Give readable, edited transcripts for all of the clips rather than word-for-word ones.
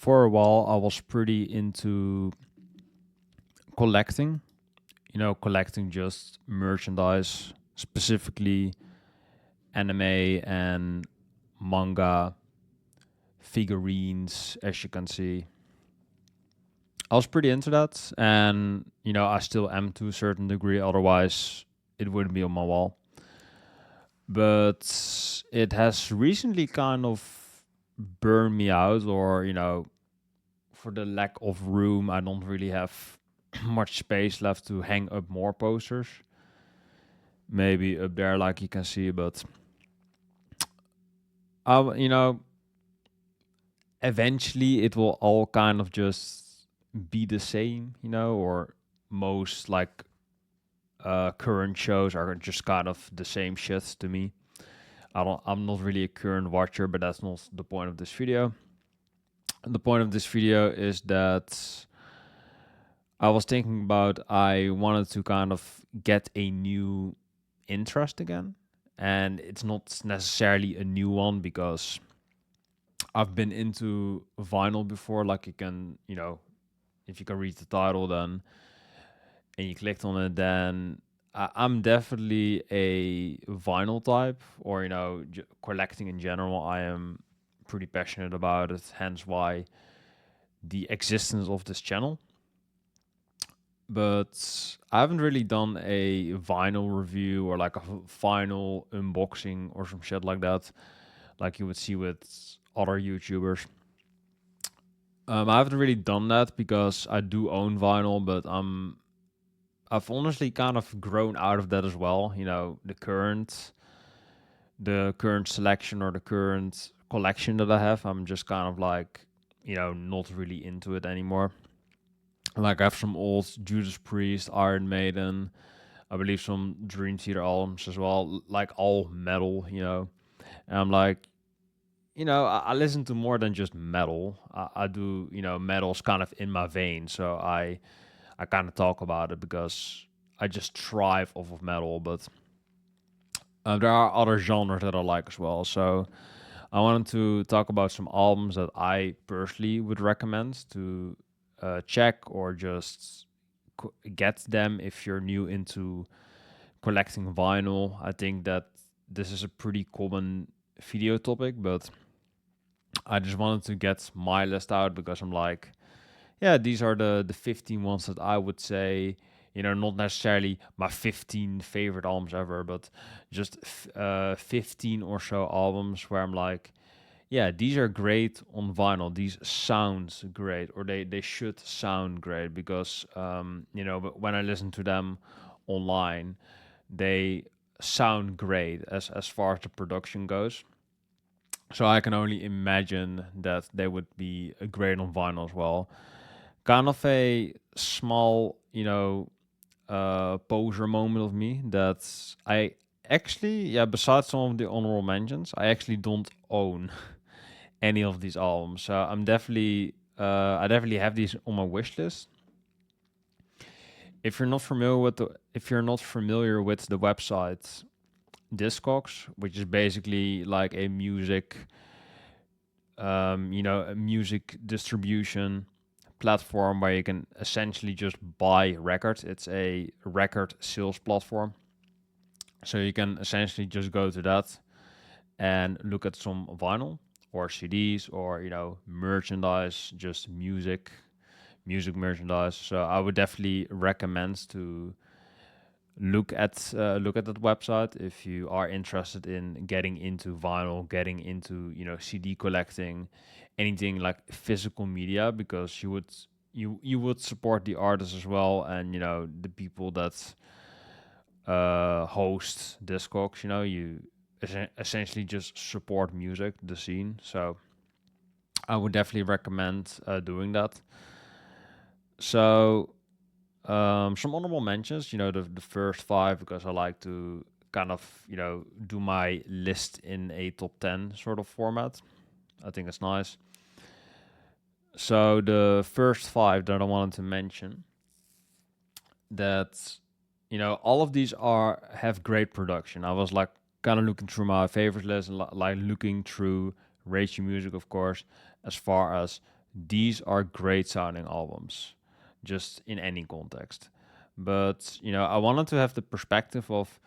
For a while, I was pretty into collecting, collecting just merchandise, specifically anime and manga figurines, as you can see. I was pretty into that, and I still am to a certain degree. Otherwise, it wouldn't be on my wall. But it has recently kind of burned me out, or for the lack of room, I don't really have much space left to hang up more posters. Maybe up there, like you can see, but eventually it will all kind of just be the same, or most like current shows are just kind of the same shit to me. I'm not really a current watcher, but that's not the point of this video. The point of this video is that I was thinking about I wanted to kind of get a new interest again. And it's not necessarily a new one because I've been into vinyl before. Like you can, if you can read the title, then and you clicked on it, then I'm definitely a vinyl type, or collecting in general. I am pretty passionate about it. Hence why the existence of this channel. But I haven't really done a vinyl review or like a vinyl unboxing or some shit like that, like you would see with other YouTubers. I haven't really done that because I do own vinyl, but I've honestly kind of grown out of that as well. The current selection or the current collection that I have, I'm just kind of like, not really into it anymore. Like I have some old Judas Priest, Iron Maiden, I believe some Dream Theater albums as well, like all metal, And I'm like, I listen to more than just metal. I do, metal's kind of in my vein, so I kind of talk about it because I just thrive off of metal. But there are other genres that I like as well. So I wanted to talk about some albums that I personally would recommend to check or just get them if you're new into collecting vinyl. I think that this is a pretty common video topic, but I just wanted to get my list out because I'm like, yeah, these are the 15 ones that I would say, not necessarily my 15 favorite albums ever, but just 15 or so albums where I'm like, yeah, these are great on vinyl. These sound great, or they should sound great because, but when I listen to them online, they sound great as far as the production goes. So I can only imagine that they would be great on vinyl as well. Kind of a small, poser moment of me that I actually, yeah, besides some of the honorable mentions, I actually don't own any of these albums. So I definitely have these on my wish list. If you're not familiar with the website Discogs, which is basically like a music distribution platform where you can essentially just buy records. It's a record sales platform. So you can essentially just go to that and look at some vinyl or CDs or, merchandise, just music merchandise. So I would definitely recommend to look at that website if you are interested in getting into vinyl, getting into CD collecting, anything like physical media, because you would support the artists as well, and the people that host Discogs. You essentially just support music, the scene. So I would definitely recommend doing that. So some honorable mentions, the first five, because I like to kind of, do my list in a top 10 sort of format. I think it's nice. So the first five that I wanted to mention, that, all of these have great production. I was like kind of looking through my favorite list and like looking through Rage Music, of course, as far as these are great sounding albums, just in any context. But I wanted to have the perspective of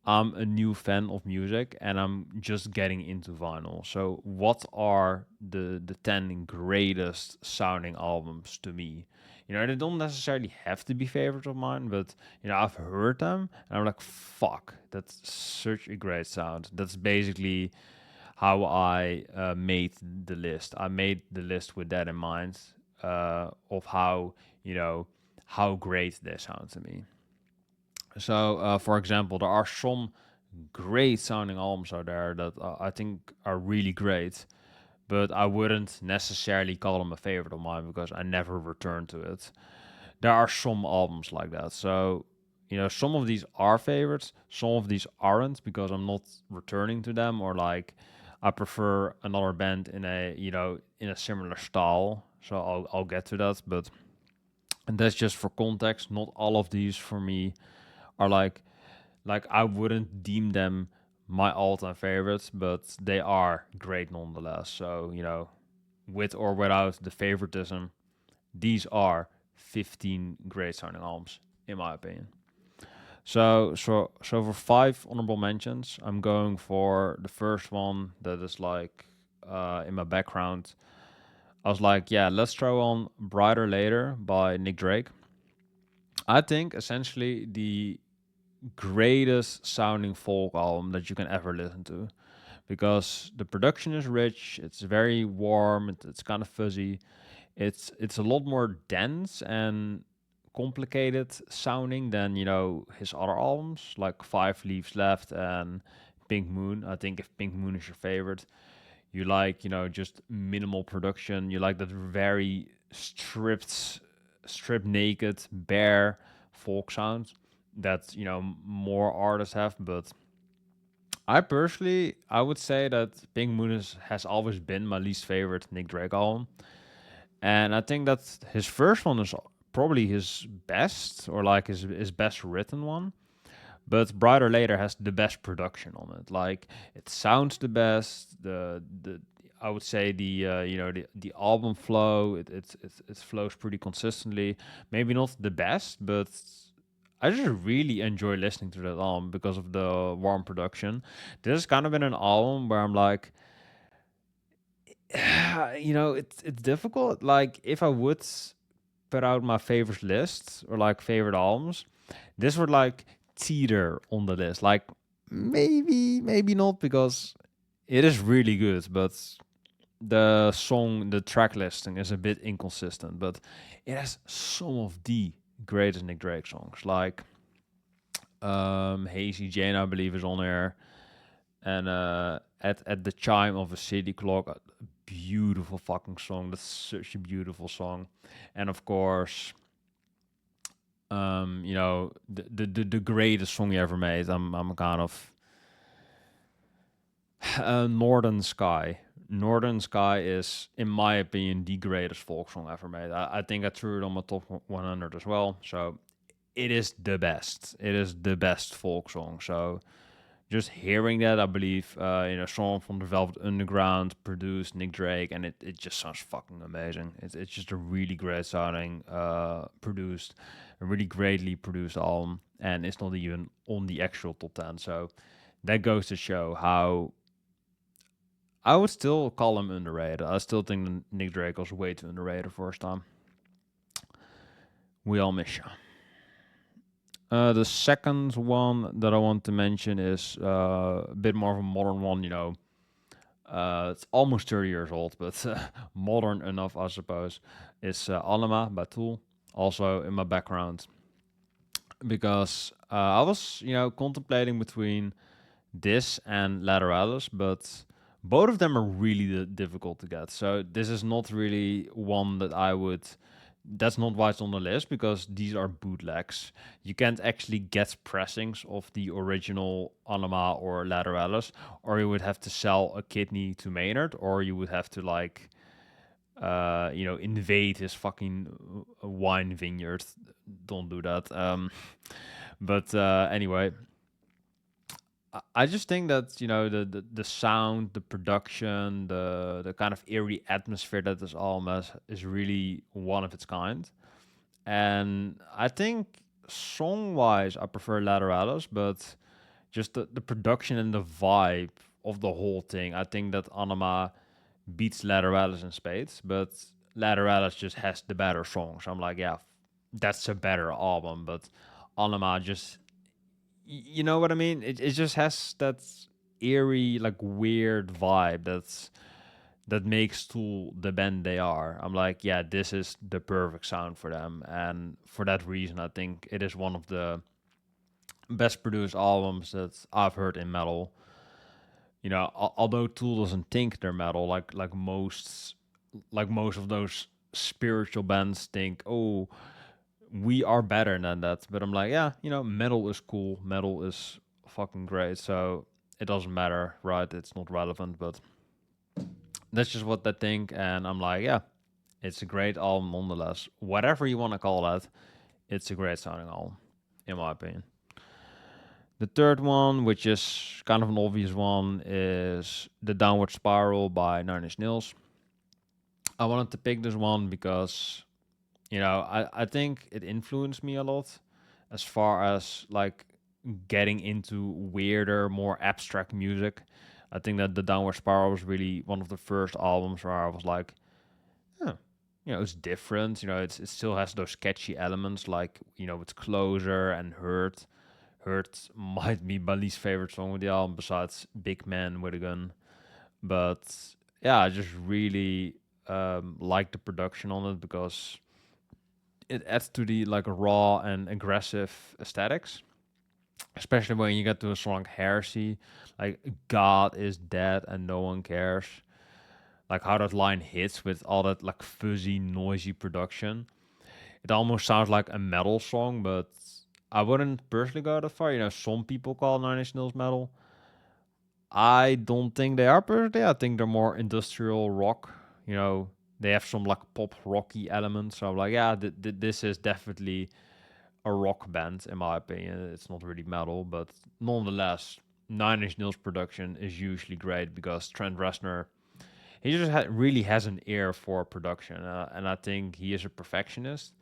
I'm a new fan of music and I'm just getting into vinyl. So what are the 10 greatest sounding albums to me? They don't necessarily have to be favorites of mine, but I've heard them and I'm like, fuck, that's such a great sound. That's basically how I made the list. I made the list with that in mind, of how how great they sound to me. So, for example, there are some great sounding albums out there that I think are really great, but I wouldn't necessarily call them a favorite of mine because I never return to it. There are some albums like that. So, some of these are favorites, some of these aren't because I'm not returning to them, or like I prefer another band in a in a similar style. So I'll get to that, but and that's just for context. Not all of these for me are like I wouldn't deem them my all-time favorites, but they are great nonetheless. So with or without the favoritism, these are 15 great sounding albums in my opinion. So for 5 honorable mentions, I'm going for the first one that is like in my background. I was like, yeah, let's throw on Brighter Later by Nick Drake. I think essentially the greatest sounding folk album that you can ever listen to, because the production is rich, it's very warm, it's kind of fuzzy, it's a lot more dense and complicated sounding than his other albums like Five Leaves Left and Pink Moon. I think if Pink Moon is your favorite, you like just minimal production, you like that very stripped naked bare folk sound that more artists have. But I would say that Pink Moon has always been my least favorite Nick Drake album, and I think that his first one is probably his best, or like his best written one. But Brighter Later has the best production on it. Like it sounds the best. The I would say the album flow it flows pretty consistently. Maybe not the best, but I just really enjoy listening to that album because of the warm production. This has kind of been an album where I'm like, it's difficult. Like if I would put out my favorite lists or like favorite albums, this would like teeter on the list. Like maybe not because it is really good, but the track listing is a bit inconsistent. But it has some of the greatest Nick Drake songs, like Hazy Jane, I believe, is on there, and at the chime of a city clock, a beautiful fucking song. That's such a beautiful song, and of course, the greatest song he ever made. I'm kind of Northern Sky. Northern Sky is, in my opinion, the greatest folk song ever made. I think I threw it on my top 100 as well. So it is the best. It is the best folk song. So just hearing that, I believe, song from the Velvet Underground, produced Nick Drake, and it just sounds fucking amazing. It's just a really great sounding, produced, a really greatly produced album, and it's not even on the actual top 10. So that goes to show how I would still call him underrated. I still think that Nick Drake was way too underrated for his time. We all miss you. The second one that I want to mention is a bit more of a modern one. It's almost 30 years old, but modern enough, I suppose. It's Anima by Tool, also in my background, because I was, contemplating between this and Lateralis, but both of them are really difficult to get. So this is not really one that I would. That's not why it's on the list, because these are bootlegs. You can't actually get pressings of the original Anima or Lateralis, or you would have to sell a kidney to Maynard, or you would have to like, invade his fucking wine vineyard. Don't do that. But anyway, I just think that the sound, the production, the kind of eerie atmosphere that this album has is really one of its kind. And I think song wise, I prefer Lateralis, but just the production and the vibe of the whole thing, I think that Anima beats Lateralis in spades, but Lateralis just has the better songs. I'm like, yeah, that's a better album, but Anima just, you know what I mean? It just has that eerie, like weird vibe that makes Tool the band they are. I'm like, yeah, this is the perfect sound for them, and for that reason, I think it is one of the best produced albums that I've heard in metal. Although Tool doesn't think they're metal, like most of those spiritual bands think, oh, we are better than that. But I'm like, yeah, metal is cool. Metal is fucking great. So it doesn't matter, right? It's not relevant, but that's just what they think. And I'm like, yeah, it's a great album nonetheless. Whatever you want to call that, it's a great sounding album, in my opinion. The third one, which is kind of an obvious one, is The Downward Spiral by Nine Inch Nails. I wanted to pick this one because, I think it influenced me a lot as far as like getting into weirder, more abstract music. I think that The Downward Spiral was really one of the first albums where I was like, huh, it's different. It still has those sketchy elements like, it's Closer and Hurt. Hurt might be my least favorite song with the album besides Big Man with a Gun. But yeah, I just really like the production on it because it adds to the like raw and aggressive aesthetics, especially when you get to a song like Heresy, like God is dead and no one cares. Like how that line hits with all that like fuzzy, noisy production. It almost sounds like a metal song, but I wouldn't personally go that far. Some people call Nine Inch Nails metal. I don't think they are personally. I think they're more industrial rock. They have some like pop rocky elements. So I'm like, yeah, this is definitely a rock band in my opinion. It's not really metal, but nonetheless, Nine Inch Nails production is usually great because Trent Reznor, he just really has an ear for production, and I think he is a perfectionist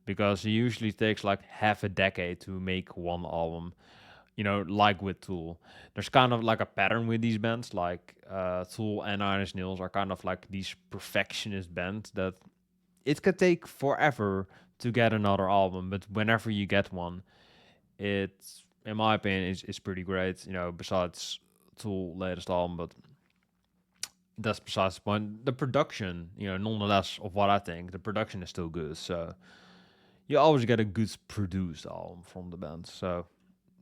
because he usually takes like half a decade to make one album. Like with Tool, there's kind of like a pattern with these bands. Like Tool and Nine Inch Nails are kind of like these perfectionist bands that it could take forever to get another album, but whenever you get one, it's in my opinion is pretty great. Besides Tool latest album, but that's besides the point. The production, nonetheless, of what I think, the production is still good. So you always get a good produced album from the band. So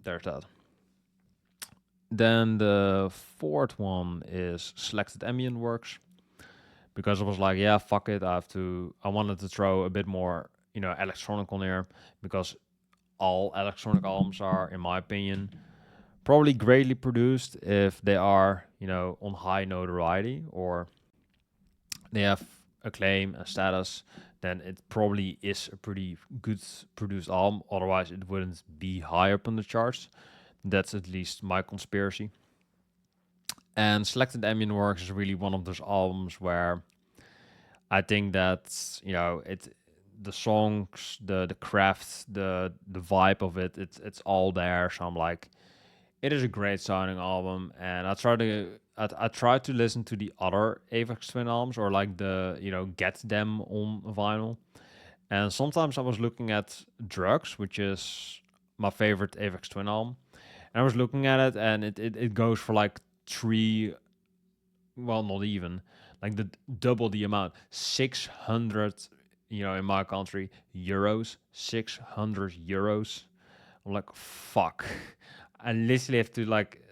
there's that. Then the fourth one is Selected Ambient Works because I was like, yeah, fuck it. I wanted to throw a bit more, electronic on there because all electronic albums are, in my opinion, probably greatly produced if they are, on high notoriety or they have acclaim and status. Then it probably is a pretty good produced album. Otherwise, it wouldn't be high up on the charts. That's at least my conspiracy. And Selected Ambient Works is really one of those albums where I think that the songs, the craft, the vibe of it, it's all there. So I'm like, it is a great sounding album, and I try to listen to the other Avex Twin albums or like get them on vinyl. And sometimes I was looking at Drugs, which is my favorite Avex Twin album, and I was looking at it, and it goes for like three, well, not even like the double the amount, 600. In my country, euros, 600 euros. I'm like, fuck. I literally have to like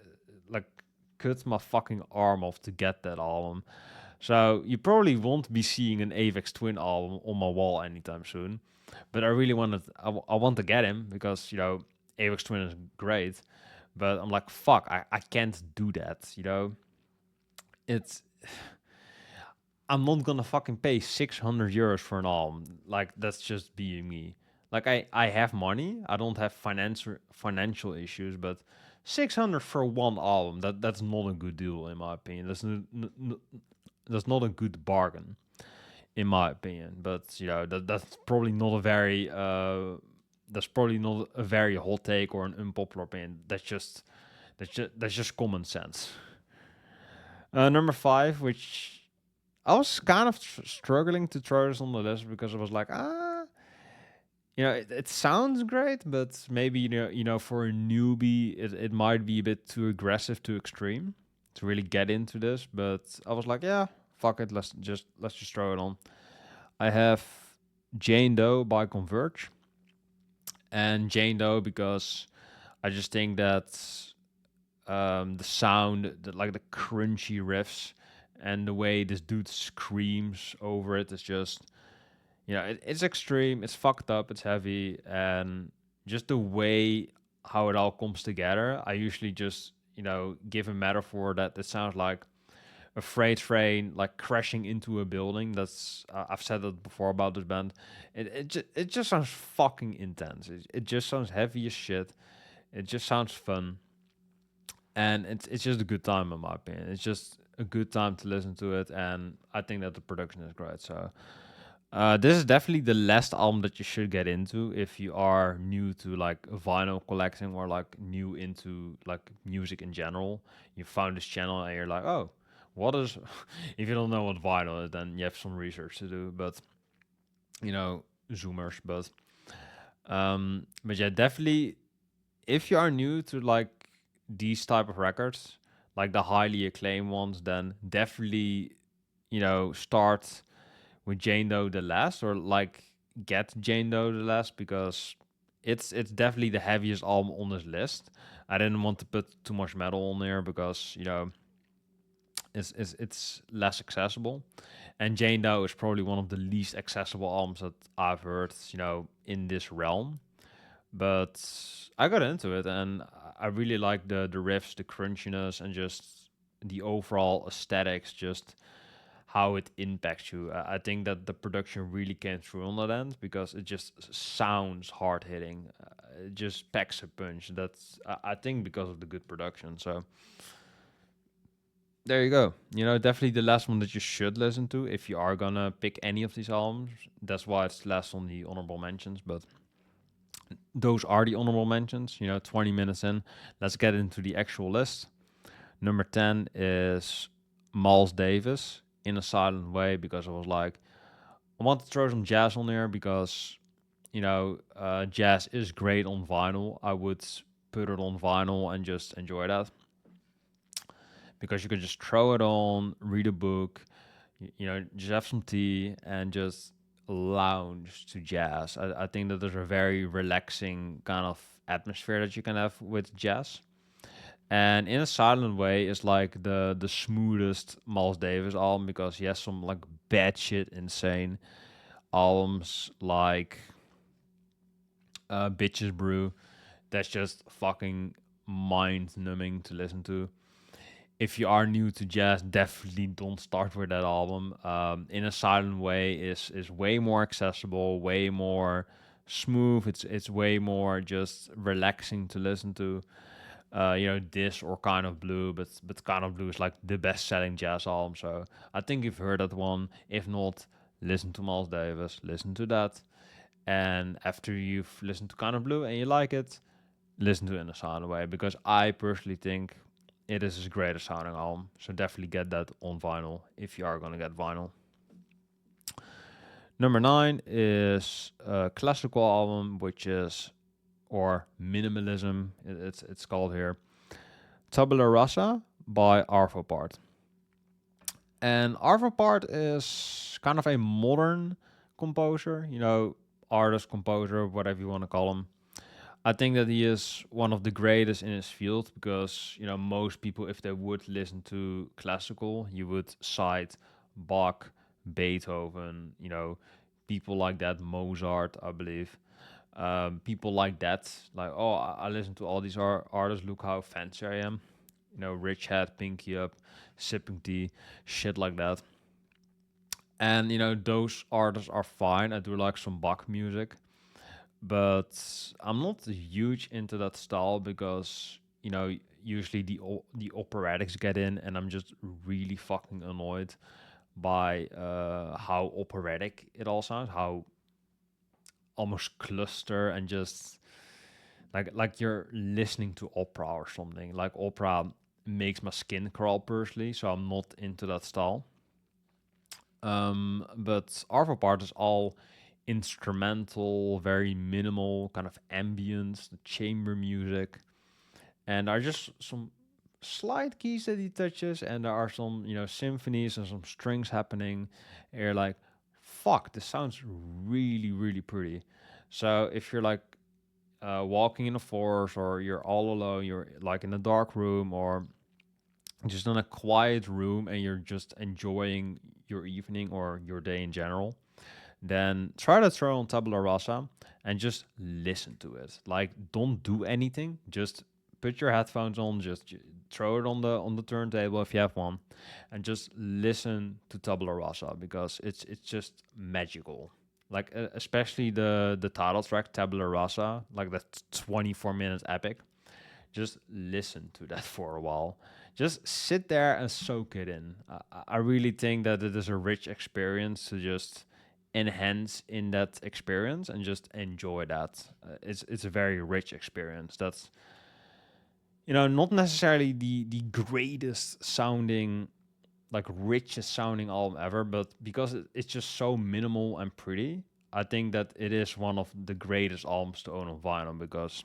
cut my fucking arm off to get that album. So you probably won't be seeing an Avex Twin album on my wall anytime soon. But I really I want to get him because Avex Twin is great. But I'm like, fuck, I can't do that. It's I'm not gonna fucking pay 600 euros for an album. Like that's just being me. Like I have money. I don't have financial issues, but 600 for one album. That's not a good deal in my opinion. That's not a good bargain in my opinion. But that's probably not a very hot take or an unpopular opinion. That's just common sense. Number five, which I was kind of struggling to throw this on the list because I was like, it sounds great, but maybe for a newbie, it might be a bit too aggressive, too extreme to really get into this. But I was like, yeah, fuck it, let's just throw it on. I have Jane Doe by Converge, and Jane Doe because I just think that the sound, like the crunchy riffs, and the way this dude screams over it is just, it's extreme, it's fucked up, it's heavy, and just the way how it all comes together. I usually just, give a metaphor that it sounds like a freight train like crashing into a building. That's I've said that before about this band. It just sounds fucking intense. It just sounds heavy as shit. It just sounds fun, and it's just a good time in my opinion. It's just a good time to listen to it, and I think that the production is great. So this is definitely the last album that you should get into if you are new to like vinyl collecting or like new into like music in general. You found this channel and you're like, oh, what is? If you don't know what vinyl is, then you have some research to do. But zoomers. But yeah, definitely if you are new to like these type of records, like the highly acclaimed ones, then definitely start with Jane Doe the Last, or like get Jane Doe the Last, because it's definitely the heaviest album on this list. I didn't want to put too much metal on there because it's less accessible, and Jane Doe is probably one of the least accessible albums that I've heard in this realm. But I got into it, and I really like the riffs, the crunchiness, and just the overall aesthetics, just how it impacts you. I think that the production really came through on that end because it just sounds hard hitting. It just packs a punch. That's I think because of the good production. So there you go. Definitely the last one that you should listen to if you are gonna pick any of these albums. That's why it's last on the honorable mentions. But those are the honorable mentions. 20 minutes in. Let's get into the actual list. Number 10 is Miles Davis, In a Silent Way, because I was like, I want to throw some jazz on there because, jazz is great on vinyl. I would put it on vinyl and just enjoy that because you can just throw it on, read a book, just have some tea and just lounge to jazz. I think that there's a very relaxing kind of atmosphere that you can have with jazz. And In a Silent Way is like the smoothest Miles Davis album because he has some like bad shit insane albums like Bitches Brew. That's just fucking mind numbing to listen to. If you are new to jazz, definitely don't start with that album. In a Silent Way is way more accessible, way more smooth. It's way more just relaxing to listen to. This or Kind of Blue, but Kind of Blue is like the best selling jazz album. So I think you've heard that one. If not, listen to Miles Davis, listen to that. And after you've listened to Kind of Blue and you like it, listen to In a Silent Way because I personally think it is his greatest sounding album. So definitely get that on vinyl if you are gonna get vinyl. Number 9 is a classical album, which is or minimalism. It's called here. Tabula Rasa by Arvo Part. And Arvo Part is kind of a modern composer, artist, composer, whatever you want to call him. I think that he is one of the greatest in his field because, most people, if they would listen to classical, you would cite Bach, Beethoven, people like that, Mozart, I believe. People like that, like, oh, I listen to all these artists, look how fancy I am. Rich hat, pinky up, sipping tea, shit like that. And, those artists are fine. I do like some Bach music, but I'm not huge into that style because you know, usually the operatics get in, and I'm just really fucking annoyed by how operatic it all sounds, how almost cluster and just like you're listening to opera or something. Like opera makes my skin crawl personally, so I'm not into that style. But Arvo part is all instrumental, very minimal, kind of ambient, chamber music, and there are just some slight keys that he touches, and there are some, you know, symphonies and some strings happening. And you're like, fuck, this sounds really, really pretty. So if you're like walking in a forest, or you're all alone, you're like in a dark room, or just in a quiet room, and you're just enjoying your evening or your day in general, then try to throw on tabula rasa and just listen to it. Like, don't do anything. Just put your headphones on. Just throw it on the turntable if you have one, and just listen to tabula rasa, because it's just magical. Like especially the title track tabula rasa, like that 24 minute epic. Just listen to that for a while. Just sit there and soak it in. I really think that it is a rich experience to just enhance in that experience and just enjoy that. It's a very rich experience. That's, you know, not necessarily the greatest sounding, like richest sounding album ever, but because it's just so minimal and pretty, I think that it is one of the greatest albums to own on vinyl, because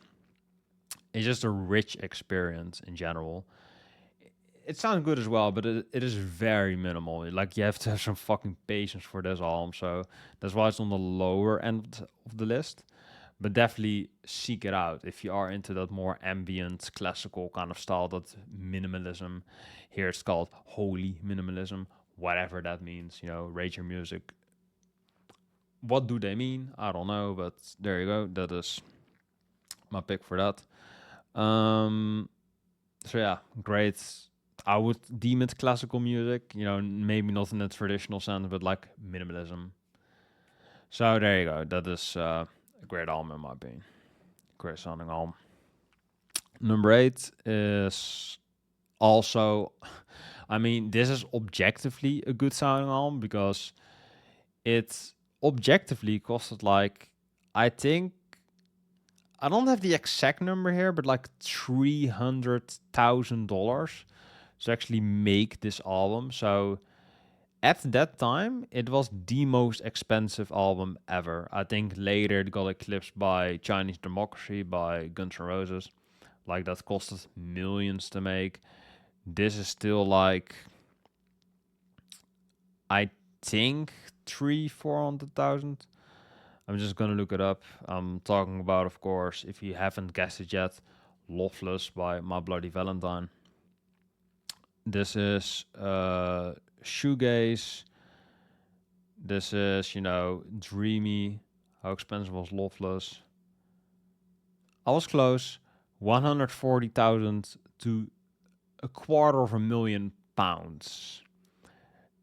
it's just a rich experience in general. It sounds good as well, but it is very minimal. Like, you have to have some fucking patience for this album, so that's why it's on the lower end of the list. But definitely seek it out if you are into that more ambient, classical kind of style. That minimalism. Here it's called holy minimalism, whatever that means. You know, rate your music. What do they mean? I don't know, but there you go. That is my pick for that. So yeah, great. I would deem it classical music, you know, maybe not in the traditional sense, but like minimalism. So there you go. That is a great album in my opinion. Great sounding album. Number 8 is also, I mean, this is objectively a good sounding album, because it objectively costed like, I think, I don't have the exact number here, but like $300,000 to actually make this album. So at that time, it was the most expensive album ever. I think later it got eclipsed by Chinese Democracy by Guns N' Roses. Like, that costed millions to make. This is still like, I think, 400,000. I'm just gonna look it up. I'm talking about, of course, if you haven't guessed it yet, Loveless by My Bloody Valentine. This is shoegaze. This is, you know, dreamy. How expensive was Loveless? I was close. 140,000 to £250,000.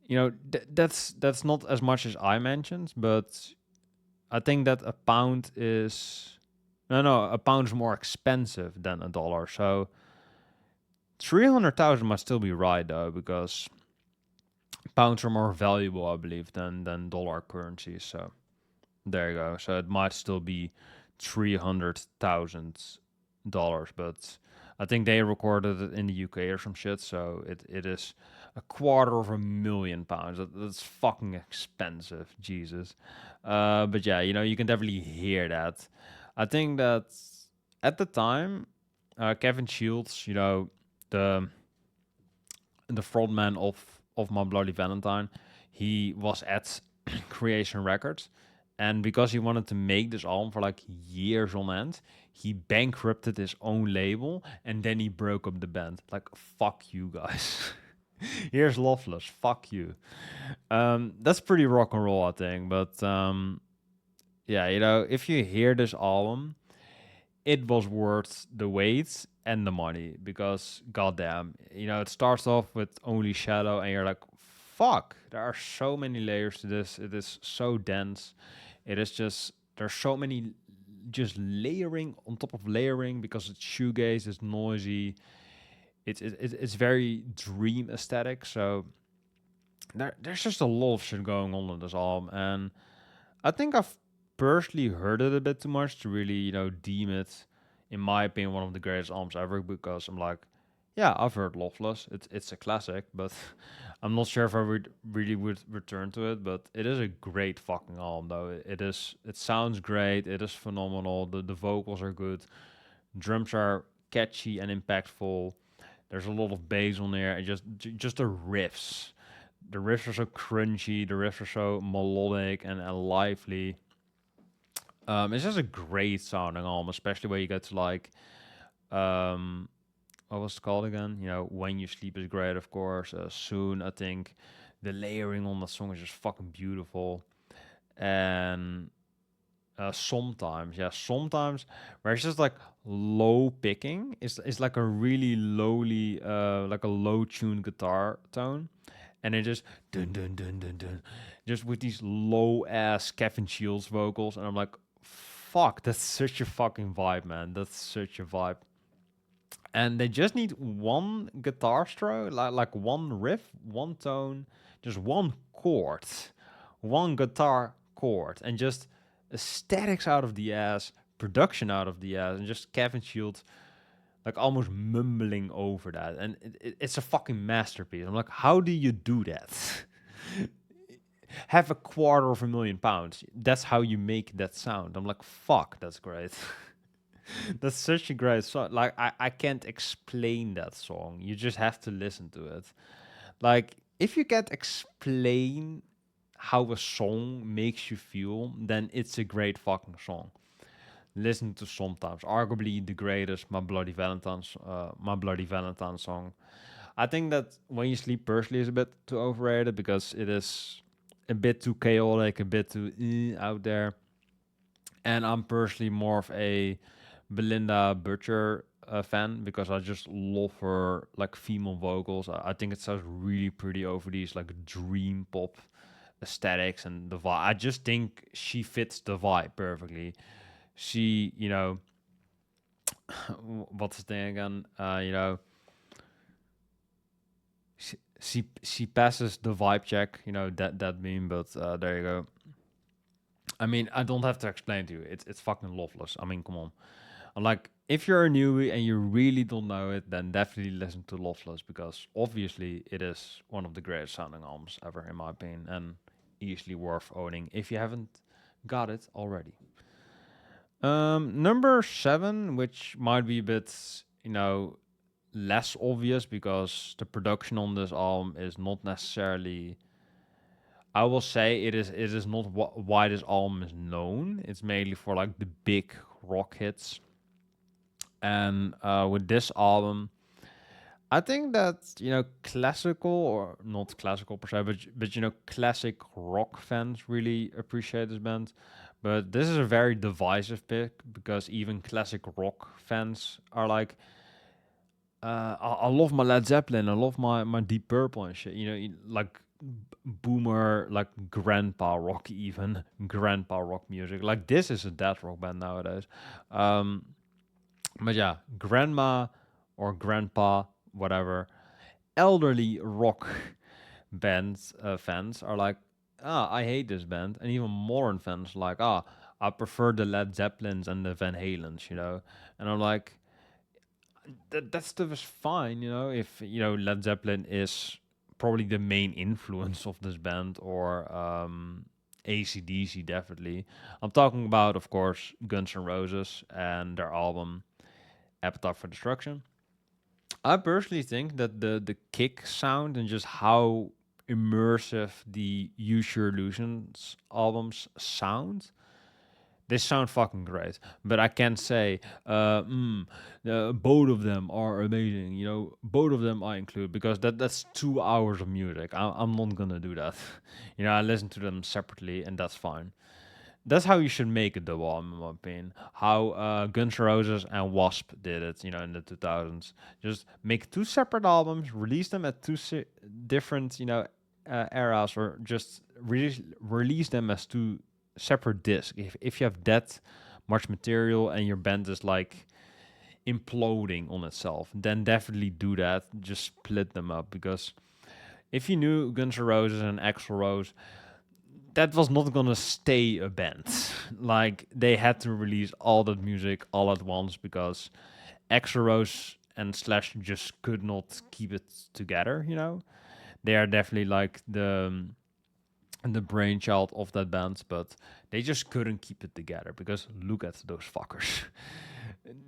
You know, that's not as much as I mentioned, but I think that a pound is, no, a pound is more expensive than a dollar. So 300,000 must still be right though, because pounds are more valuable, I believe, than dollar currencies. So there you go. So it might still be $300,000, but I think they recorded it in the UK or some shit. So it is £250,000. That's fucking expensive, Jesus. But yeah, you know, you can definitely hear that. I think that at the time, Kevin Shields, you know, the the frontman of My Bloody Valentine, he was at Creation Records, and because he wanted to make this album for like years on end, he bankrupted his own label, and then he broke up the band. Like, fuck you guys. Here's Loveless. Fuck you. That's pretty rock and roll, I think. But yeah, you know, if you hear this album, it was worth the wait and the money, because goddamn, you know, it starts off with Only Shadow, and you're like, fuck, there are so many layers to this. It is so dense. It is just, there's so many just layering on top of layering because it's shoegaze, it's noisy, it's very dream aesthetic. So there's just a lot of shit going on in this album, and I think I've personally heard it a bit too much to really, deem it, in my opinion, one of the greatest albums ever. Because I'm like, yeah, I've heard Loveless. It's a classic, but I'm not sure if I would really would return to it. But it is a great fucking album, though. It is. It sounds great. It is phenomenal. The vocals are good. Drums are catchy and impactful. There's a lot of bass on there, and just the riffs. The riffs are so crunchy. The riffs are so melodic and lively. It's just a great sounding album, especially where you get to like, um, what was it called again? When You Sleep is great, of course. Soon, I think the layering on the song is just fucking beautiful. And sometimes where it's just like low picking. It's like a really lowly, like a low tuned guitar tone, and it just dun dun dun dun dun, just with these low ass Kevin Shields vocals, and I'm like, fuck, that's such a fucking vibe, man. That's such a vibe. And they just need one guitar stroke, like one riff, one tone, just one chord, one guitar chord, and just aesthetics out of the ass, production out of the ass, and just Kevin Shields like almost mumbling over that, and it's a fucking masterpiece. I'm like, how do you do that? Have £250,000. That's how you make that sound. I'm like, fuck, that's great. That's such a great song. Like, I can't explain that song. You just have to listen to it. Like, if you can't explain how a song makes you feel, then it's a great fucking song. Listen to Sometimes, arguably the greatest My Bloody Valentine song. I think that When You Sleep personally is a bit too overrated because it is a bit too chaotic, a bit too out there. And I'm personally more of a Belinda Butcher fan because I just love her like female vocals. I think it sounds really pretty over these like dream pop aesthetics and the vibe. I just think she fits the vibe perfectly. She, what's the thing again? She passes the vibe check. That meme, but there you go. I mean, I don't have to explain to you. It's fucking Loveless. I mean, come on. I'm like, if you're a newbie and you really don't know it, then definitely listen to Loveless because obviously it is one of the greatest sounding albums ever, in my opinion, and easily worth owning if you haven't got it already. Number 7, which might be a bit, less obvious because the production on this album is not necessarily. I will say it is not why this album is known. It's mainly for like the big rock hits. And with this album, I think that classical or not classical per se, but classic rock fans really appreciate this band. But this is a very divisive pick because even classic rock fans are like, I love my Led Zeppelin, I love my Deep Purple and shit. Like boomer, like grandpa rock, even grandpa rock music. Like this is a death rock band nowadays. Um, but yeah, grandma or grandpa, whatever, elderly rock bands fans are like, I hate this band, and even modern fans like, I prefer the Led Zeppelins and the Van Halens. And I'm like, that stuff is fine, if Led Zeppelin is probably the main influence of this band, or ACDC definitely. I'm talking about, of course, Guns N' Roses and their album Appetite for Destruction. I personally think that the kick sound and just how immersive the Use Your Illusions albums sound, they sound fucking great. But I can't say, both of them are amazing. Both of them I include because that's 2 hours of music. I'm not gonna do that. I listen to them separately, and that's fine. That's how you should make a double album, in my opinion. How Guns N' Roses and Wasp did it, in the 2000s. Just make two separate albums, release them at two different, eras, or just release them as two separate discs. If you have that much material and your band is like imploding on itself, then definitely do that. Just split them up, because if you knew Guns N' Roses and Axl Rose, that was not gonna stay a band. Like they had to release all that music all at once because Axl Rose and Slash just could not keep it together. You know, they are definitely like the brainchild of that band, but they just couldn't keep it together because look at those fuckers.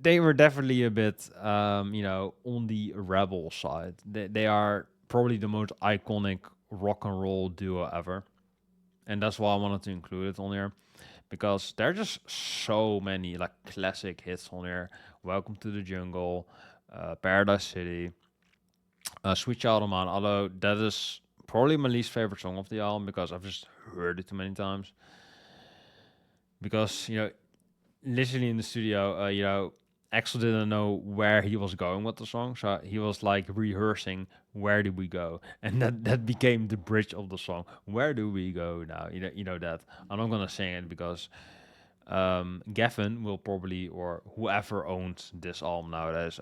They were definitely a bit, on the rebel side. They are probably the most iconic rock and roll duo ever, and that's why I wanted to include it on here because there are just so many like classic hits on here. Welcome to the Jungle, Paradise City, Sweet Child of Mine. Although that is probably my least favorite song of the album because I've just heard it too many times. Because literally in the studio, Axel didn't know where he was going with the song, so he was like rehearsing where did we go, and that became the bridge of the song. Where do we go now? You know that. I'm not gonna sing it because Gavin will probably, or whoever owns this album nowadays,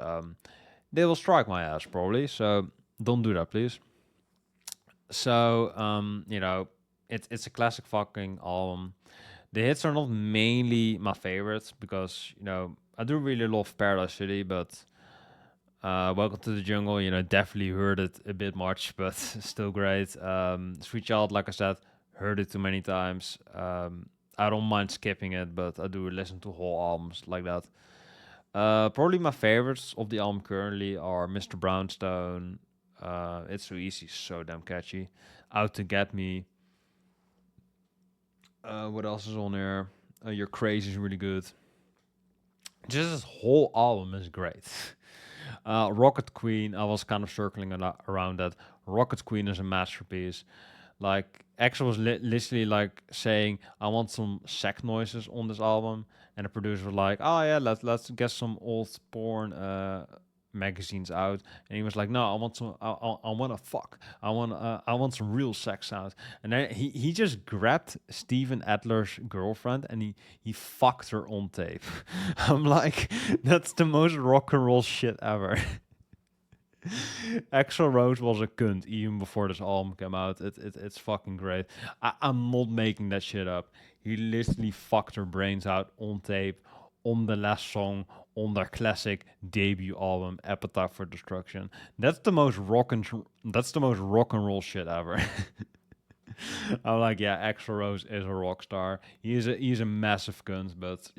they will strike my ass probably. So don't do that, please. So it's a classic fucking album. The hits are not mainly my favorites because I do really love Paradise City, but Welcome to the Jungle, definitely heard it a bit much, but still great. Sweet Child, like I said, heard it too many times. I don't mind skipping it, but I do listen to whole albums like that. Probably my favorites of the album currently are Mr. Brownstone. It's So Easy, so damn catchy. Out to Get Me. What else is on there? You're Crazy is really good. Just this whole album is great. Rocket Queen, I was kind of circling around that. Rocket Queen is a masterpiece. Like, Axel was literally like saying, "I want some sex noises on this album," and the producer was like, "Oh yeah, let's get some old porn magazines out." And he was like, "No, I want some. I want to fuck. I want some real sex sounds." And then he just grabbed Steven Adler's girlfriend and he fucked her on tape. I'm like, that's the most rock and roll shit ever. Axl Rose was a cunt even before this album came out. It's fucking great. I'm not making that shit up. He literally fucked her brains out on tape on the last song on their classic debut album, Appetite for Destruction. That's the most rock and roll shit ever. I'm like, yeah, Axl Rose is a rock star. He's a massive cunt, but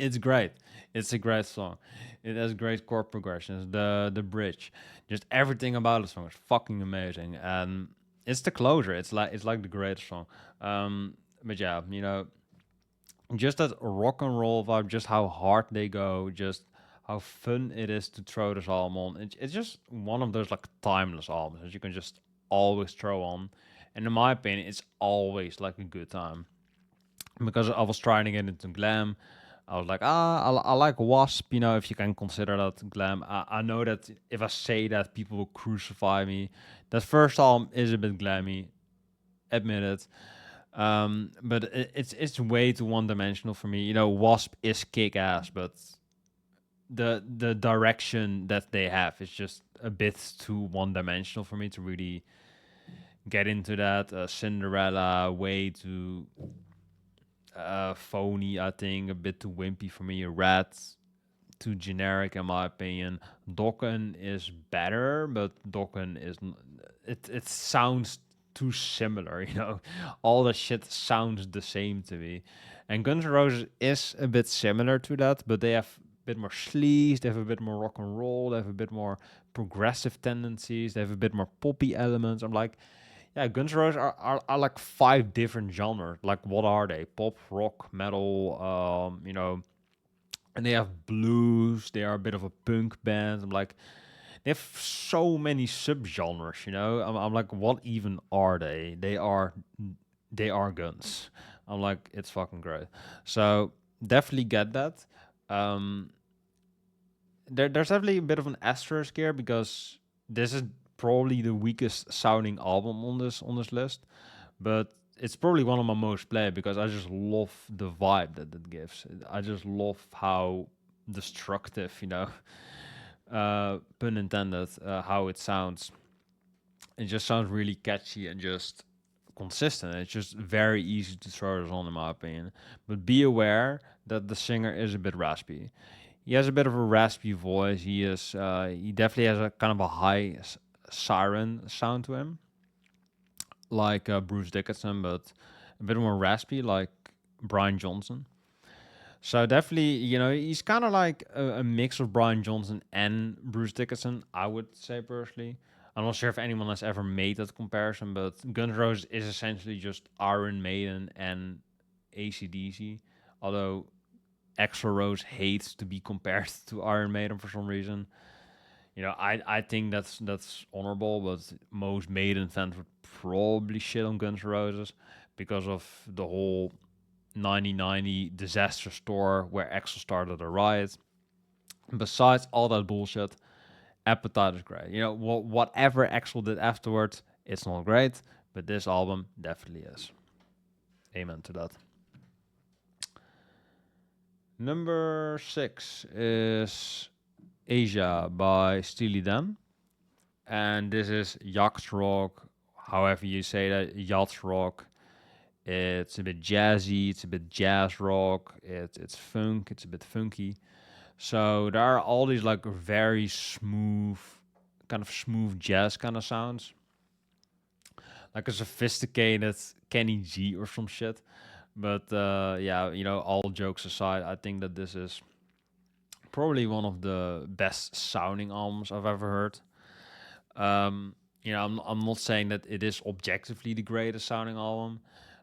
it's great. It's a great song. It has great chord progressions. The bridge, just everything about the song is fucking amazing. And it's the closure. It's like the greatest song. But yeah, just that rock and roll vibe, just how hard they go, just how fun it is to throw this album on. It's just one of those like timeless albums that you can just always throw on. And in my opinion, it's always like a good time because I was trying to get into glam. I was like, I like Wasp, if you can consider that glam. I know that if I say that, people will crucify me. That first album is a bit glammy, admit it. But it's way too one dimensional for me. Wasp is kick ass, but the direction that they have is just a bit too one dimensional for me to really get into that. Cinderella, way too phony, I think, a bit too wimpy for me. Rat, too generic in my opinion. Dokken is better, but Dokken is it sounds too similar, All the shit sounds the same to me. And Guns N' Roses is a bit similar to that, but they have a bit more sleaze, they have a bit more rock and roll, they have a bit more progressive tendencies, they have a bit more poppy elements. I'm like, yeah, Guns N' Roses are like five different genres. Like, what are they? Pop, rock, metal, and they have blues. They are a bit of a punk band. I'm like, they have so many subgenres, I'm like, what even are they? They are Guns. I'm like, it's fucking great. So definitely get that. Um, there's definitely a bit of an asterisk here because this is probably the weakest sounding album on this list. But it's probably one of my most played because I just love the vibe that it gives. I just love how destructive, pun intended, how it sounds. It just sounds really catchy and just consistent. It's just very easy to throw this on, in my opinion. But be aware that the singer is a bit raspy. He has a bit of a raspy voice. He definitely has a kind of a high siren sound to him, like Bruce Dickinson, but a bit more raspy, like Brian Johnson. So definitely, he's kind of like a mix of Brian Johnson and Bruce Dickinson, I would say personally. I'm not sure if anyone has ever made that comparison, but Guns N' Roses is essentially just Iron Maiden and AC/DC. Although Axl Rose hates to be compared to Iron Maiden for some reason. I think that's honorable, but most Maiden fans would probably shit on Guns N' Roses because of the whole 1990 disaster tour where Axl started a riot. Besides all that bullshit, Appetite is great. Whatever Axl did afterwards, it's not great, but this album definitely is. Amen to that. Number 6 is Asia by Steely Dan. And this is yacht rock, however you say that, yacht rock. It's a bit jazzy, it's a bit jazz rock, it's funk, it's a bit funky. So there are all these like very smooth, kind of smooth jazz kind of sounds, like a sophisticated Kenny G or some shit. But yeah, all jokes aside, I think that this is probably one of the best sounding albums I've ever heard. I'm not saying that it is objectively the greatest sounding album,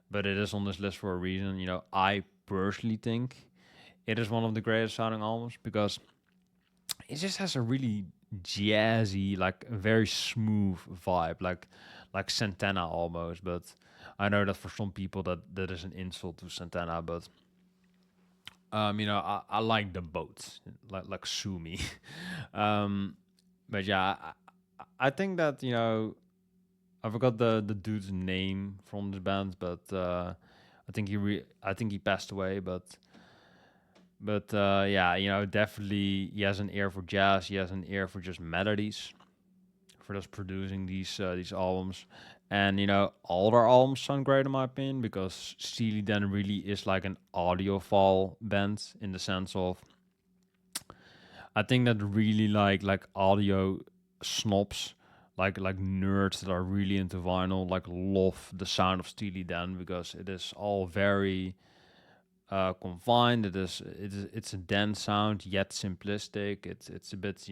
but it is on this list for a reason. I personally think it is one of the greatest sounding albums because it just has a really jazzy, like very smooth vibe, like Santana almost. But I know that for some people that is an insult to Santana, but I like the boats, like sue me. um, but yeah, I think that I forgot the dude's name from the band, but I think he passed away. But yeah, definitely he has an ear for jazz. He has an ear for just melodies, for just producing these albums. And all their albums sound great in my opinion because Steely Dan really is like an audiophile band in the sense of I think that really like audio snobs, like nerds that are really into vinyl, like love the sound of Steely Dan because it is all very confined. It's a dense sound yet simplistic. It's a bit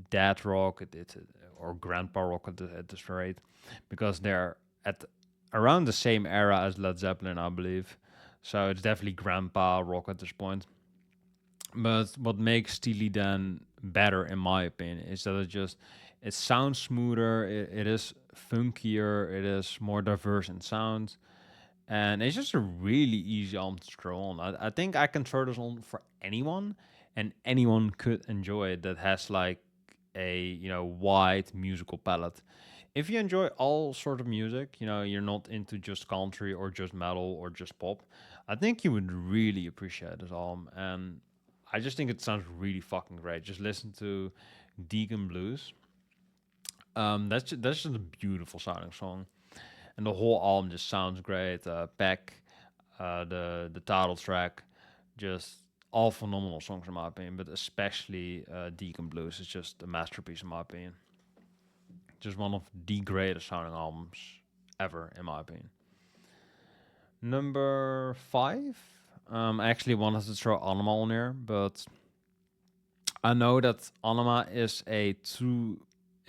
dad rock. Or grandpa rock at this rate because they're at around the same era as Led Zeppelin, I believe. So it's definitely grandpa rock at this point. But what makes Steely Dan better, in my opinion, is that it sounds smoother. It is funkier. It is more diverse in sound, and it's just a really easy album to throw on. I think I can throw this on for anyone, and anyone could enjoy it that has like a wide musical palette. If you enjoy all sort of music, you're not into just country or just metal or just pop, I think you would really appreciate this album. And I just think it sounds really fucking great. Just listen to Deacon Blues. That's just a beautiful sounding song, and the whole album just sounds great. Peck, the title track, just all phenomenal songs in my opinion. But especially Deacon Blues is just a masterpiece in my opinion. Just one of the greatest sounding albums ever in my opinion. Number 5. I actually wanted to throw Anima on here, but I know that Anima is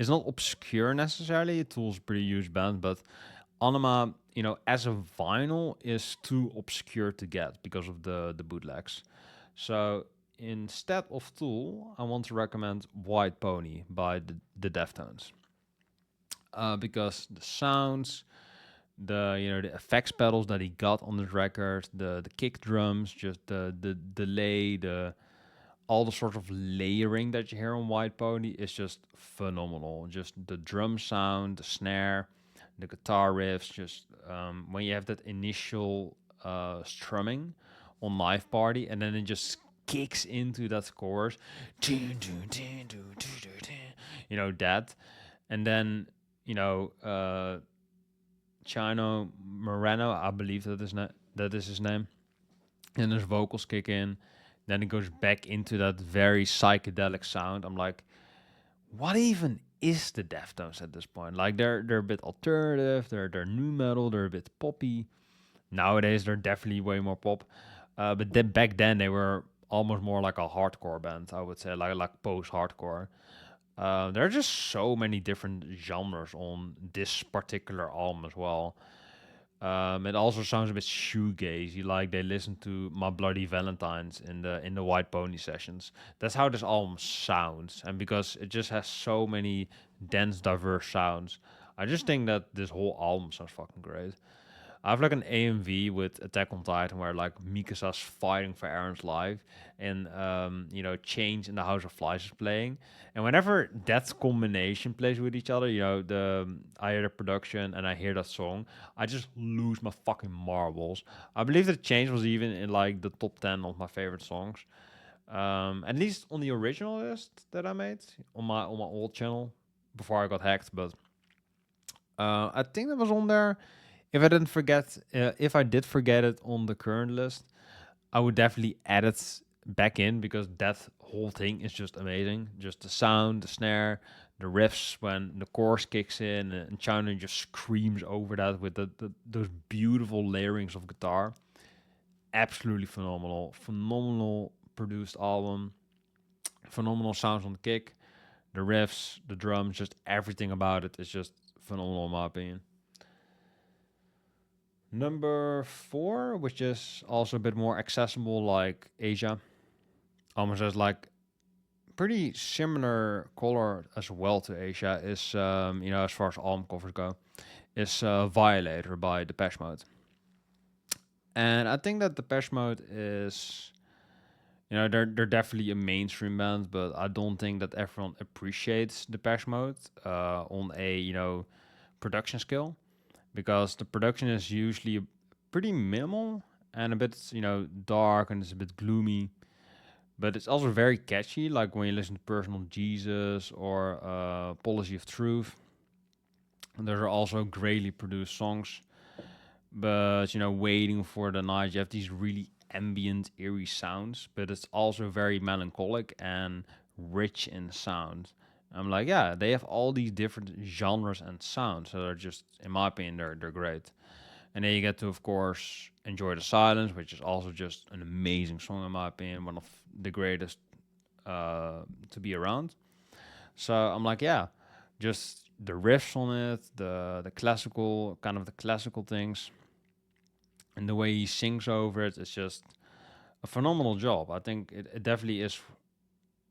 not obscure necessarily. Tool's a pretty huge band, but Anima, as a vinyl, is too obscure to get because of the bootlegs. So instead of Tool, I want to recommend White Pony by the Deftones. Because the sounds, the effects pedals that he got on this record, the kick drums, just the delay, the all the sort of layering that you hear on White Pony is just phenomenal. Just the drum sound, the snare, the guitar riffs, just when you have that initial strumming on Knife Party, and then it just kicks into that chorus, you know that, and then you know Chino Moreno, I believe that is his name, and his vocals kick in. Then it goes back into that very psychedelic sound. I'm like, what even is the Deftones at this point? Like they're a bit alternative, they're new metal, they're a bit poppy. Nowadays they're definitely way more pop. But then back then they were almost more like a hardcore band, I would say, like post hardcore. There are just so many different genres on this particular album as well. It also sounds a bit shoegazy, like they listen to My Bloody Valentines in the White Pony sessions. That's how this album sounds, and because it just has so many dense, diverse sounds, I just think that this whole album sounds fucking great. I have like an AMV with Attack on Titan where like Mikasa's fighting for Aaron's life and you know Change in the House of Flies is playing, and whenever that combination plays with each other, you know I hear the production and I hear that song, I just lose my fucking marbles. I believe that Change was even in like the top 10 of my favorite songs, at least on the original list that I made on my old channel before I got hacked, but I think that was on there. If I did forget it on the current list, I would definitely add it back in because that whole thing is just amazing. Just the sound, the snare, the riffs when the chorus kicks in, and China just screams over that with those beautiful layerings of guitar. Absolutely phenomenal, phenomenal produced album, phenomenal sounds on the kick, the riffs, the drums, just everything about it is just phenomenal in my opinion. Number four, which is also a bit more accessible, like Asia, almost as like pretty similar color as well to Asia, is you know as far as album covers go, is Violator by Depeche Mode, and I think that Depeche Mode is, you know, they're definitely a mainstream band, but I don't think that everyone appreciates Depeche Mode on a, you know, production scale, because the production is usually pretty minimal and a bit, you know, dark and it's a bit gloomy, but it's also very catchy. Like when you listen to Personal Jesus or Policy of Truth, and those are also greatly produced songs. But you know, Waiting for the Night, you have these really ambient, eerie sounds, but it's also very melancholic and rich in sound. I'm like, yeah, they have all these different genres and sounds, so they're just, in my opinion, they're great. And then you get to, of course, Enjoy the Silence, which is also just an amazing song, in my opinion, one of the greatest to be around. So I'm like, yeah, just the riffs on it, the classical, kind of the classical things, and the way he sings over it, it's just a phenomenal job. I think it definitely is.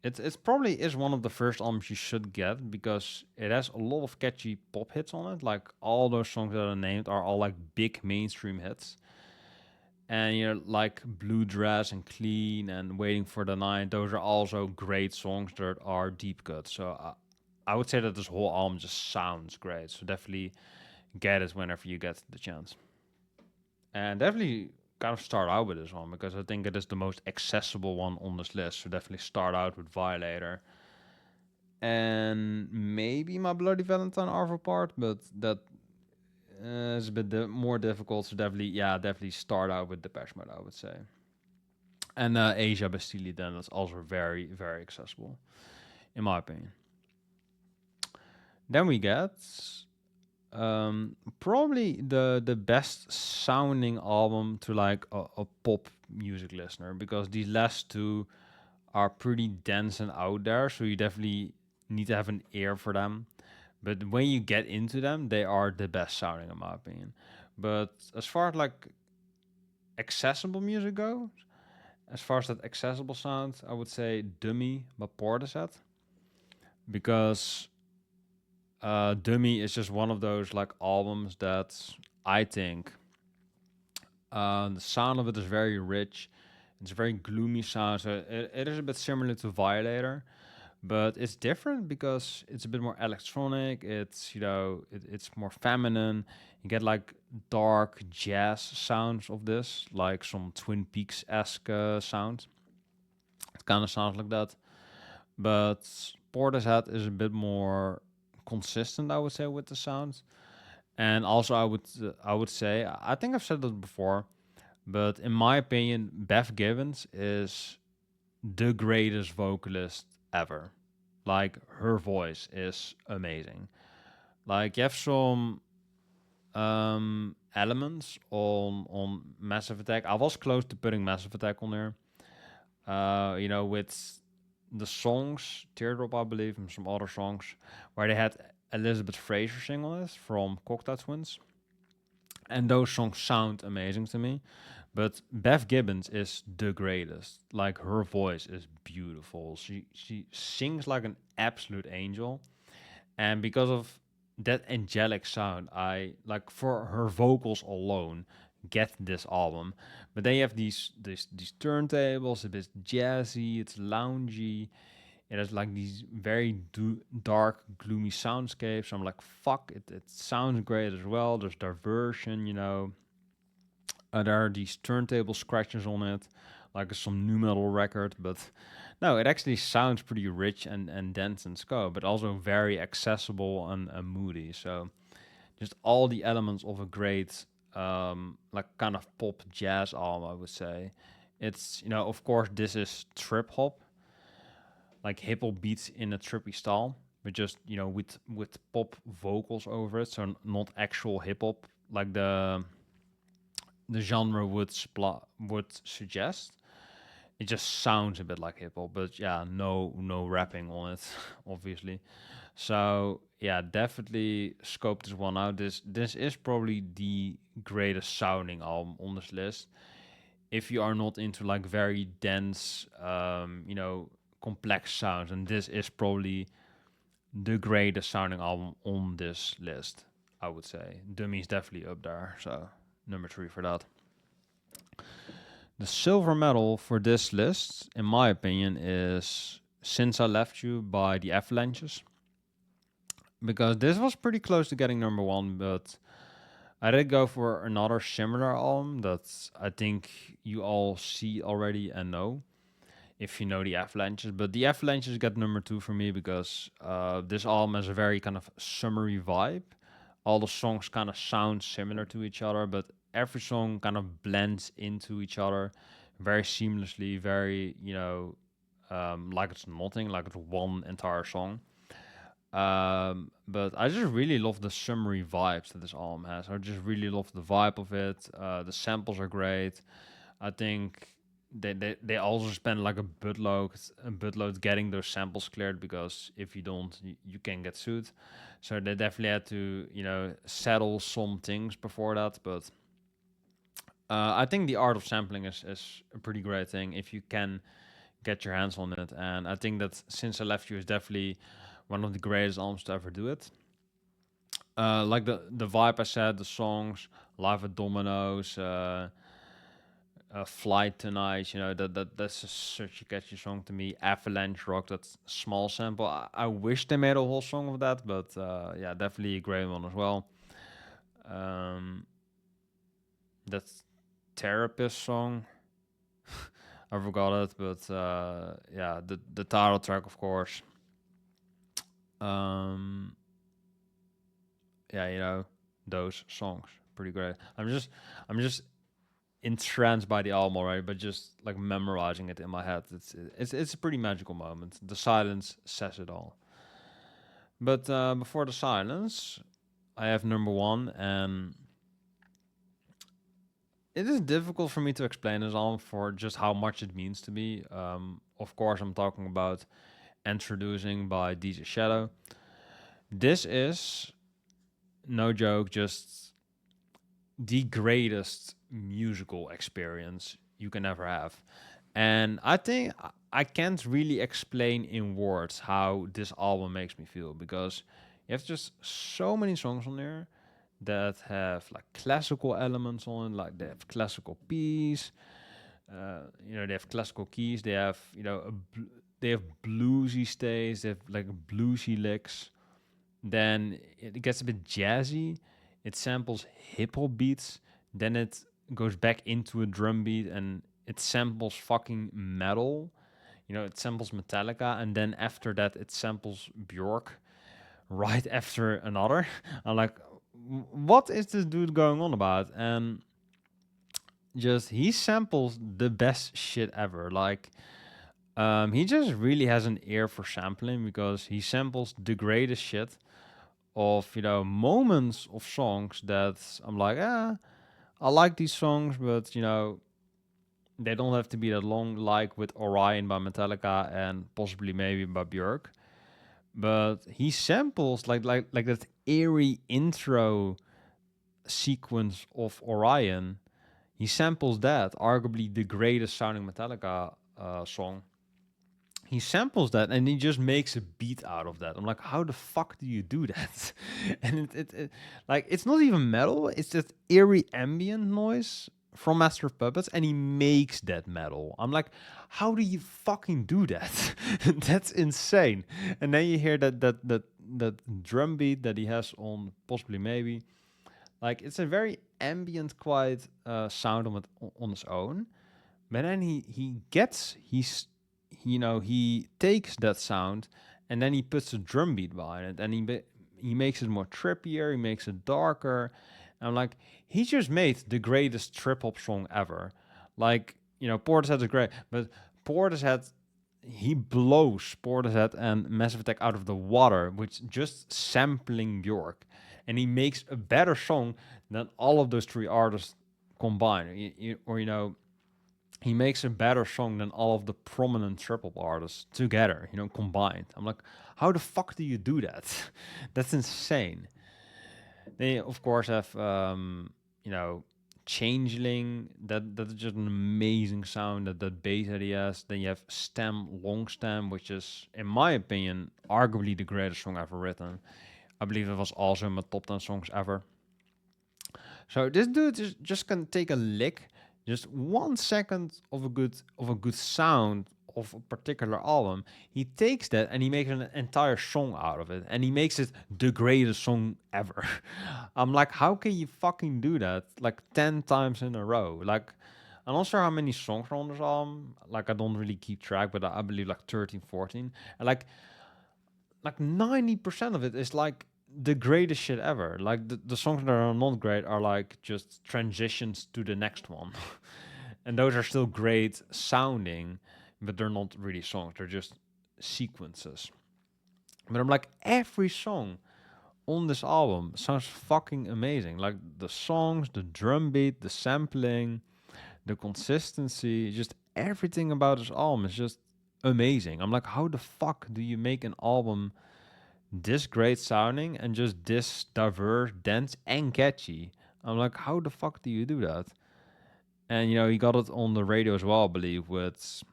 It's probably is one of the first albums you should get because it has a lot of catchy pop hits on it. Like all those songs that are named are all like big mainstream hits. And you know, like Blue Dress and Clean and Waiting for the Night, those are also great songs that are deep cuts. So I would say that this whole album just sounds great. So definitely get it whenever you get the chance. And definitely kind of start out with this one because I think it is the most accessible one on this list. So definitely start out with Violator. And maybe My Bloody Valentine Arvo part, but that is a bit more difficult. So definitely, yeah, definitely start out with Depeche Mode, I would say. And Asia Bastille then is also very, very accessible, in my opinion. Then we get probably the best sounding album to like a pop music listener because these last two are pretty dense and out there, so you definitely need to have an ear for them. But when you get into them, they are the best sounding in my opinion. But as far as like accessible music goes, as far as that accessible sound, I would say Dummy by Portishead because Dummy is just one of those like albums that I think the sound of it is very rich. It's a very gloomy sound. So it is a bit similar to Violator, but it's different because it's a bit more electronic. It's it's more feminine. You get like dark jazz sounds of this, like some Twin Peaks esque sound. It kind of sounds like that, but Portishead is a bit more consistent, I would say, with the sound. And also, I would say, I think I've said that before, but in my opinion, Beth Gibbons is the greatest vocalist ever. Like her voice is amazing. Like you have some elements on Massive Attack. I was close to putting Massive Attack on there. With the songs, Teardrop, I believe, and some other songs, where they had Elizabeth Fraser sing on it from Cocktail Twins. And those songs sound amazing to me. But Bev Gibbons is the greatest. Like her voice is beautiful. She sings like an absolute angel. And because of that angelic sound, I like for her vocals alone get this album. But they have these turntables, a bit jazzy, it's loungy. It has like these very dark, gloomy soundscapes. I'm like, fuck, it sounds great as well. There's diversion. There are these turntable scratches on it, like some new metal record. But no, it actually sounds pretty rich and dense in scope, but also very accessible and moody. So just all the elements of a great, like kind of pop jazz album, I would say. It's, of course, this is trip hop, like hip hop beats in a trippy style, but just with pop vocals over it, so not actual hip hop like the genre would suggest. It just sounds a bit like hip hop, but yeah, no rapping on it, obviously. So yeah, definitely scope this one out. This is probably the greatest sounding album on this list. If you are not into like very dense, complex sounds, and this is probably the greatest sounding album on this list. I would say Dummy's definitely up there. So number 3 for that. The silver medal for this list, in my opinion, is Since I Left You by the Avalanches. Because this was pretty close to getting number 1, but I did go for another similar album that I think you all see already and know if you know the Avalanches. But the Avalanches got number 2 for me because this album has a very kind of summery vibe. All the songs kind of sound similar to each other, but every song kind of blends into each other very seamlessly, very, like it's nothing, like it's one entire song. But I just really love the summery vibes that this album has. I just really love the vibe of it. The samples are great. I think they also spend like a bootload getting those samples cleared, because if you don't, you can get sued. So they definitely had to settle some things before that. But I think the art of sampling is a pretty great thing if you can get your hands on it. And I think that Since I Left You is definitely one of the greatest albums to ever do it. Like the vibe I said, the songs, Live at Domino's, Flight Tonight, that's such a catchy song to me. Avalanche Rock, that small sample. I wish they made a whole song of that, but yeah, definitely a great one as well. Um, that's Therapist song. I forgot it, but yeah, the title track, of course. Um, yeah, those songs, pretty great. I'm just entranced by the album already, but just like memorizing it in my head, it's a pretty magical moment. The silence says it all. But before the silence, I have number 1, and it is difficult for me to explain this album for just how much it means to me. Of course, I'm talking about Introducing by DJ Shadow. This is no joke, just the greatest musical experience you can ever have. And I think I can't really explain in words how this album makes me feel, because you have just so many songs on there that have like classical elements on it, like they have classical keys, they have classical keys, they have they have bluesy stays, they have like bluesy licks. Then it gets a bit jazzy. It samples hip hop beats. Then it goes back into a drum beat and it samples fucking metal. You know, it samples Metallica, and then after that, it samples Bjork right after another. I'm like, what is this dude going on about? And just he samples the best shit ever. Like, he just really has an ear for sampling because he samples the greatest shit of moments of songs that I'm like, I like these songs, but they don't have to be that long, like with Orion by Metallica and possibly maybe by Björk. But he samples like that eerie intro sequence of Orion. He samples that, arguably the greatest sounding Metallica song. He samples that and he just makes a beat out of that. I'm like, how the fuck do you do that? And it like it's not even metal. It's just eerie ambient noise from Master of Puppets, and he makes that metal. I'm like, how do you fucking do that? That's insane. And then you hear that drum beat that he has on possibly maybe like it's a very ambient, quiet sound on its own. But then he takes that sound and then he puts a drum beat behind it, and he makes it more trippier, he makes it darker. And I'm like, he just made the greatest trip hop song ever. Like, Portishead is great, but Portishead he blows Portishead and Massive Attack out of the water with just sampling Bjork, and he makes a better song than all of those three artists combined. He makes a better song than all of the prominent triple artists together, combined. I'm like, how the fuck do you do that? That's insane. They of course have Changeling. That's just an amazing sound. That bass that he has. Then you have Stem, Long Stem, which is, in my opinion, arguably the greatest song ever written. I believe it was also in my top 10 songs ever. So this dude just can take a lick, just 1 second of a good sound of a particular album. He takes that and he makes an entire song out of it, and he makes it the greatest song ever. I'm like, how can you fucking do that like 10 times in a row? Like, I'm not sure how many songs are on this album. Like, I don't really keep track, but I believe like 13, 14. And like 90% of it is like the greatest shit ever. Like the songs that are not great are like just transitions to the next one. And those are still great sounding, but they're not really songs, they're just sequences. But I'm like, every song on this album sounds fucking amazing. Like the songs, the drum beat, the sampling, the consistency, just everything about this album is just amazing. I'm like, how the fuck do you make an album this great sounding and just this diverse, dense, and catchy? I'm like, how the fuck do you do that? And he got it on the radio as well, I believe, with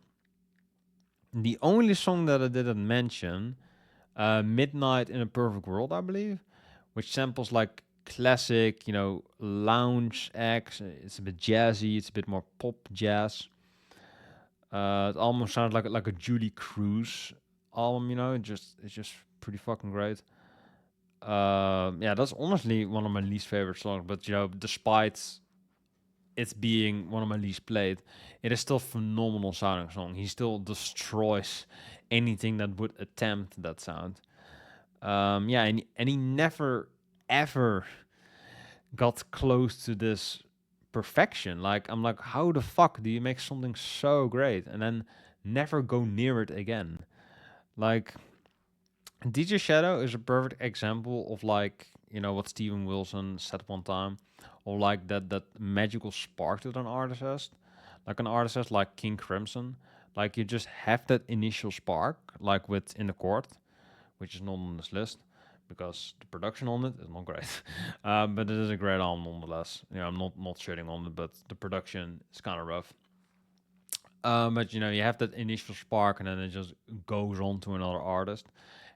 the only song that I didn't mention, Midnight in a Perfect World, I believe, which samples like classic, lounge acts. It's a bit jazzy, it's a bit more pop jazz. It almost sounds like a Julie Cruz album, it's just pretty fucking great. Yeah, that's honestly one of my least favorite songs. But despite it's being one of my least played, it is still a phenomenal sounding song. He still destroys anything that would attempt that sound. Yeah, and he never ever got close to this perfection. Like, I'm like, how the fuck do you make something so great and then never go near it again? Like, DJ Shadow is a perfect example of, like, what Steven Wilson said one time, or like that magical spark that an artist has. Like an artist has, like King Crimson. Like, you just have that initial spark, like with In the Court, which is not on this list because the production on it is not great. But it is a great album nonetheless. I'm not shitting on it, but the production is kind of rough. But you have that initial spark, and then it just goes on to another artist.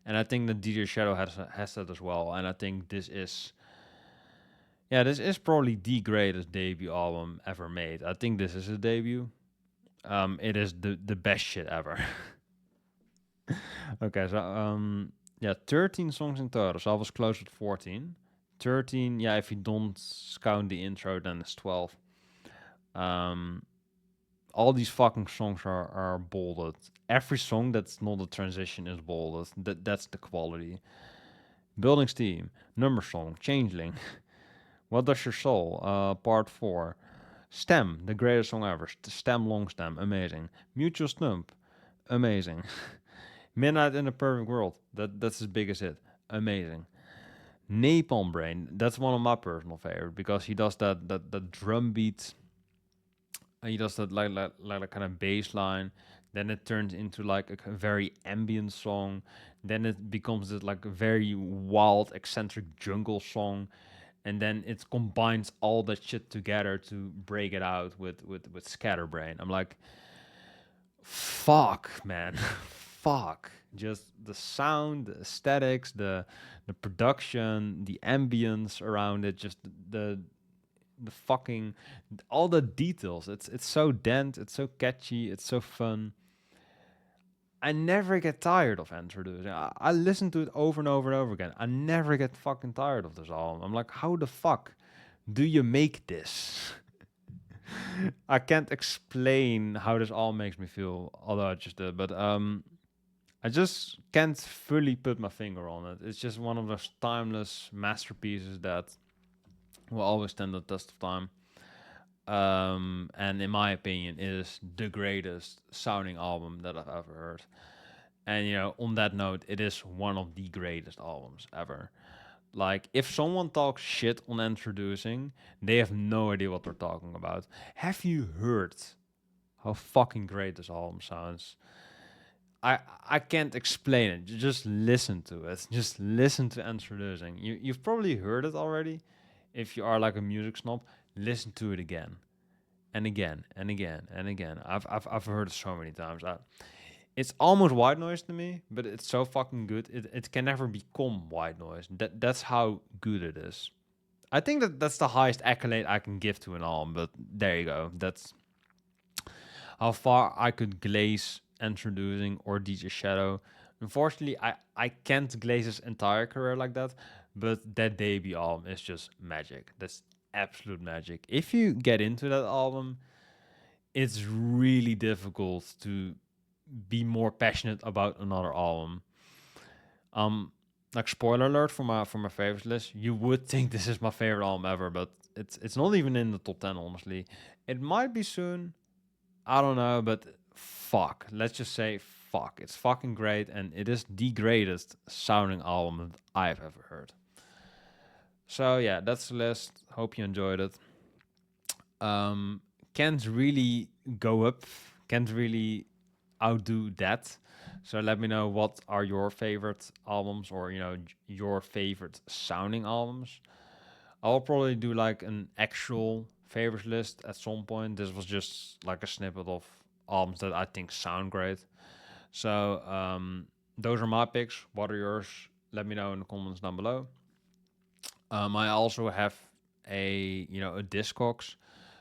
And I think that DJ Shadow has that as well. And I think this is probably the greatest debut album ever made. I think this is a debut. It is the best shit ever. Okay, so yeah, 13 songs in total. So I was close with 14. 13, yeah, if you don't count the intro, then it's 12. Um, all these fucking songs are bolded. Every song that's not a transition is bolded. That's the quality. Buildings Team, Number Song, Changeling, What Does Your Soul, Part 4. Stem, the greatest song ever. Stem, Long Stem, amazing. Mutual Stump, amazing. Midnight in a Perfect World, that's his biggest hit, amazing. Napalm Brain, that's one of my personal favorite because he does that drum beat. He does that like a kind of bass line. Then it turns into like a very ambient song. Then it becomes this like a very wild, eccentric jungle song. And then it combines all that shit together to break it out with Scatterbrain. I'm like, fuck, man, fuck. Just the sound, the aesthetics, the production, the ambience around it, just the fucking all the details. It's so dense, it's so catchy, it's so fun. I never get tired of Introducing. I listen to it over and over and over again. I never get fucking tired of this album. I'm like, how the fuck do you make this? I can't explain how this all makes me feel, although I just did. But I just can't fully put my finger on it. It's just one of those timeless masterpieces that will always stand the test of time. And in my opinion, it is the greatest sounding album that I've ever heard. And you know, on that note, it is one of the greatest albums ever. Like, if someone talks shit on Introducing, they have no idea what they're talking about. Have you heard how fucking great this album sounds? I can't explain it. Just listen to it. Just listen to Introducing. You've probably heard it already. If you are like a music snob, listen to it again and again and again and again. I've heard it so many times. It's almost white noise to me, but it's so fucking good. It can never become white noise. That's how good it is. I think that's the highest accolade I can give to an album. But there you go. That's how far I could glaze Introducing or DJ Shadow. Unfortunately, I can't glaze his entire career like that. But that debut album is just magic. That's absolute magic. If you get into that album, it's really difficult to be more passionate about another album. Um, like spoiler alert for my favorite list, you would think this is my favorite album ever, but it's not even in the top 10. Honestly, it might be soon. I don't know, but fuck. Let's just say fuck. It's fucking great, and it is the greatest sounding album that I've ever heard. So yeah, that's the list. Hope you enjoyed it. Um, can't really go up. Can't really outdo that. So let me know what are your favorite albums or you know your favorite sounding albums. I'll probably do like an actual favorites list at some point. This was just like a snippet of albums that I think sound great. So those are my picks. What are yours? Let me know in the comments down below. I also have a Discogs.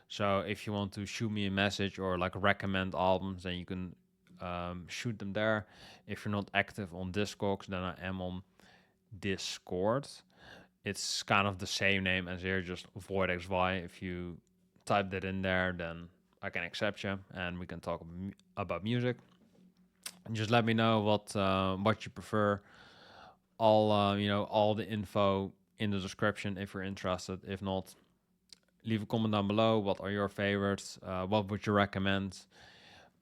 So if you want to shoot me a message or like recommend albums, then you can shoot them there. If you're not active on Discogs, then I am on Discord. It's kind of the same name as here, just voidxvi. If you type that in there, then I can accept you and we can talk about music. And just let me know what you prefer. All the info in the description if you're interested. If not, leave a comment down below. What are your favorites? What would you recommend?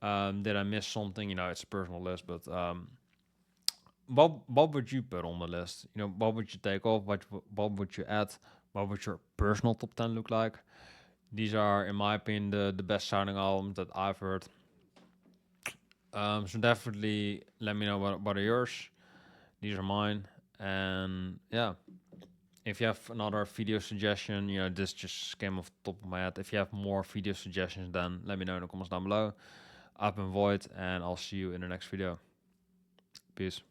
Did I miss something? You know, it's a personal list, but what would you put on the list? You know, what would you take off? What would you add? What would your personal top 10 look like? These are, in my opinion, the best sounding albums that I've heard. So definitely let me know what are yours. These are mine, and yeah. If you have another video suggestion, you know, this just came off the top of my head. If you have more video suggestions, then let me know in the comments down below. I've been Void, and I'll see you in the next video. Peace.